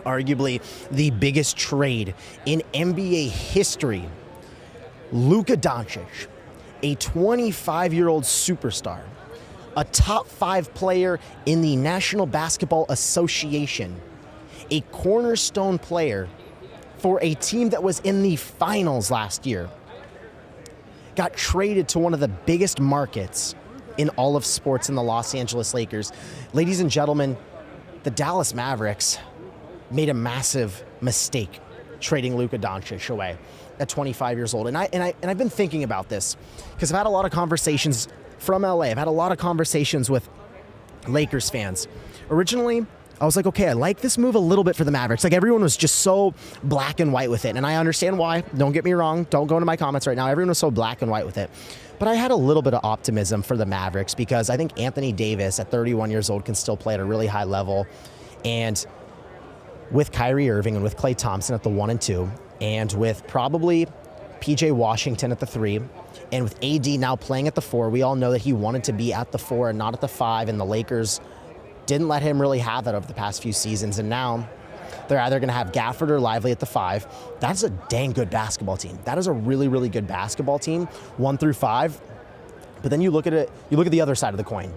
Arguably the biggest trade in NBA history. Luka Doncic, a 25-year-old superstar, a top 5 player in the National Basketball Association, a cornerstone player for a team that was in the finals last year, got traded to one of the biggest markets in all of sports in the Los Angeles Lakers. Ladies and gentlemen, the Dallas Mavericks made a massive mistake trading Luka Doncic away at 25 years old. And I've been thinking about this because I've had a lot of conversations from LA. I've had a lot of conversations with Lakers fans. Originally, I was like, okay, I like this move a little bit for the Mavericks. Like, everyone was just so black and white with it. And I understand why. Don't get me wrong. Don't go into my comments right now. Everyone was so black and white with it. But I had a little bit of optimism for the Mavericks because I think Anthony Davis at 31 years old can still play at a really high level. And with Kyrie Irving and with Klay Thompson at the 1 and 2, and with probably PJ Washington at the 3, and with AD now playing at the 4, we all know that he wanted to be at the 4 and not at the 5, and the Lakers didn't let him really have that over the past few seasons, and now they're either going to have Gafford or Lively at the 5. That's a dang good basketball team. That is a really, really good basketball team, 1 through 5. But then you look at it, you look at the other side of the coin.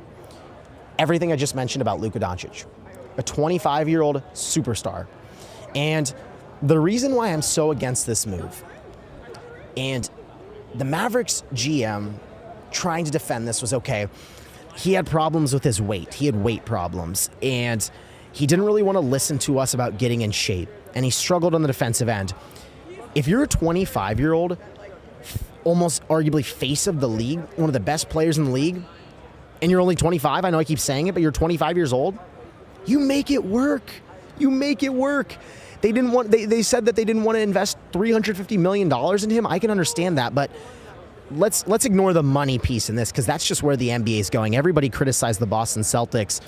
Everything I just mentioned about Luka Doncic, a 25-year-old superstar. And the reason why I'm so against this move, and the Mavericks GM trying to defend this was, okay, he had problems with his weight. He had weight problems, and he didn't really want to listen to us about getting in shape, and he struggled on the defensive end. If you're a 25-year-old, almost arguably face of the league, one of the best players in the league, and you're only 25, I know I keep saying it, but you're 25 years old, you make it work. You make it work. They said that they didn't want to invest $350 million in him. I can understand that, but let's ignore the money piece in this because that's just where the NBA is going. Everybody criticized the Boston Celtics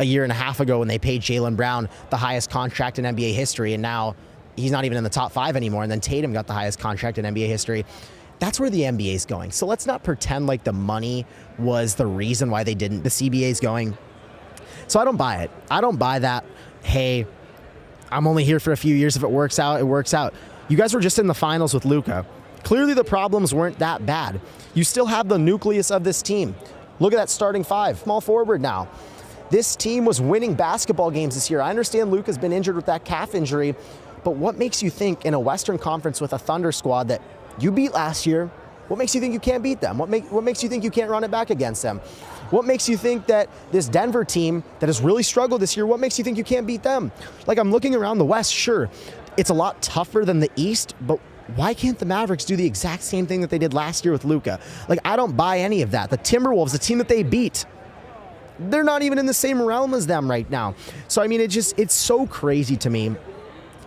a year and a half ago when they paid Jaylen Brown the highest contract in NBA history, and now he's not even in the top 5 anymore, and then Tatum got the highest contract in NBA history. That's where the NBA is going. So let's not pretend like the money was the reason why they didn't. The CBA is going. So I don't buy it. I don't buy that, hey, I'm only here for a few years. If it works out, it works out. You guys were just in the finals with Luka. Clearly the problems weren't that bad. You still have the nucleus of this team. Look at that starting 5, small forward now. This team was winning basketball games this year. I understand Luka's been injured with that calf injury, but what makes you think in a Western Conference with a Thunder squad that you beat last year, what makes you think you can't beat them? What makes you think you can't run it back against them? What makes you think that this Denver team that has really struggled this year, what makes you think you can't beat them? Like, I'm looking around the West, sure, it's a lot tougher than the East, but why can't the Mavericks do the exact same thing that they did last year with Luka? Like, I don't buy any of that. The Timberwolves, the team that they beat, they're not even in the same realm as them right now. So, I mean, it's so crazy to me.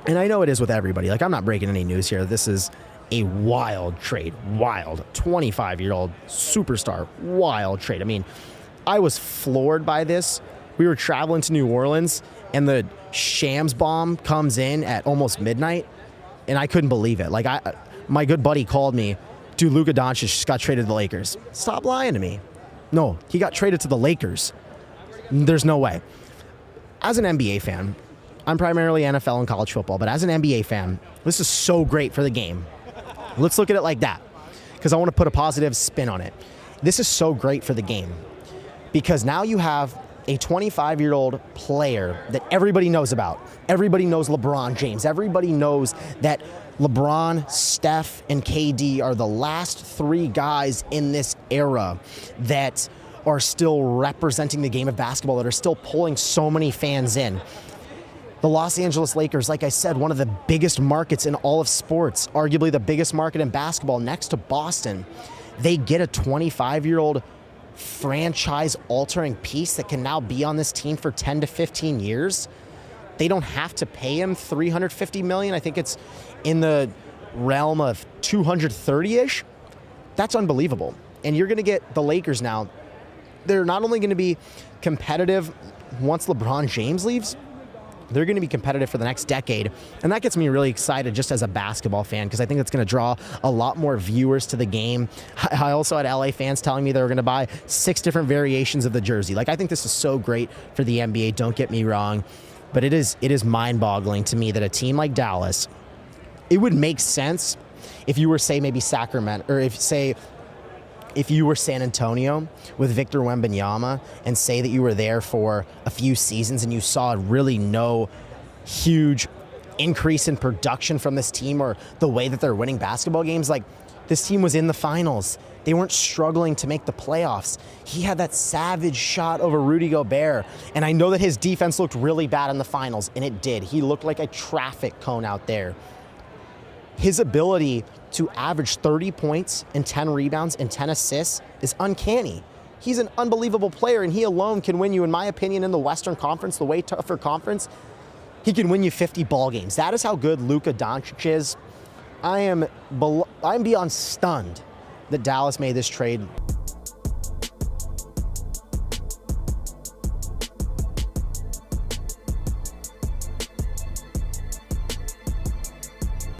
And I know it is with everybody. Like, I'm not breaking any news here. This is a wild trade. Wild. 25-year-old superstar. Wild trade. I mean, I was floored by this. We were traveling to New Orleans, and the Shams bomb comes in at almost midnight, and I couldn't believe it. Like, my good buddy called me, dude, Luka Doncic just got traded to the Lakers. Stop lying to me. No, he got traded to the Lakers. There's no way. As an NBA fan, I'm primarily NFL and college football, but as an NBA fan, this is so great for the game. Let's look at it like that, because I want to put a positive spin on it. This is so great for the game, because now you have a 25-year-old player that everybody knows about. Everybody knows LeBron James. Everybody knows that LeBron, Steph, and KD are the last 3 guys in this era that are still representing the game of basketball, that are still pulling so many fans in. The Los Angeles Lakers, like I said, one of the biggest markets in all of sports, arguably the biggest market in basketball next to Boston. They get a 25-year-old franchise-altering piece that can now be on this team for 10 to 15 years. They don't have to pay him $350 million. I think it's in the realm of 230-ish. That's unbelievable. And you're going to get the Lakers now. They're not only going to be competitive once LeBron James leaves, they're going to be competitive for the next decade. And that gets me really excited just as a basketball fan, because I think it's going to draw a lot more viewers to the game. I also had LA fans telling me they were going to buy 6 different variations of the jersey. Like, I think this is so great for the NBA. Don't get me wrong. but it is mind-boggling to me that a team like Dallas, it would make sense if you were, say, maybe Sacramento, or if you were San Antonio with Victor Wembanyama, and say that you were there for a few seasons and you saw really no huge increase in production from this team or the way that they're winning basketball games. Like, this team was in the finals. They weren't struggling to make the playoffs. He had that savage shot over Rudy Gobert, and I know that his defense looked really bad in the finals, and it did. He looked like a traffic cone out there. His ability to average 30 points and 10 rebounds and 10 assists is uncanny. He's an unbelievable player, and he alone can win you, in my opinion, in the Western Conference, the way tougher conference. He can win you 50 ball games. That is how good Luka Doncic is. I'm beyond stunned that Dallas made this trade.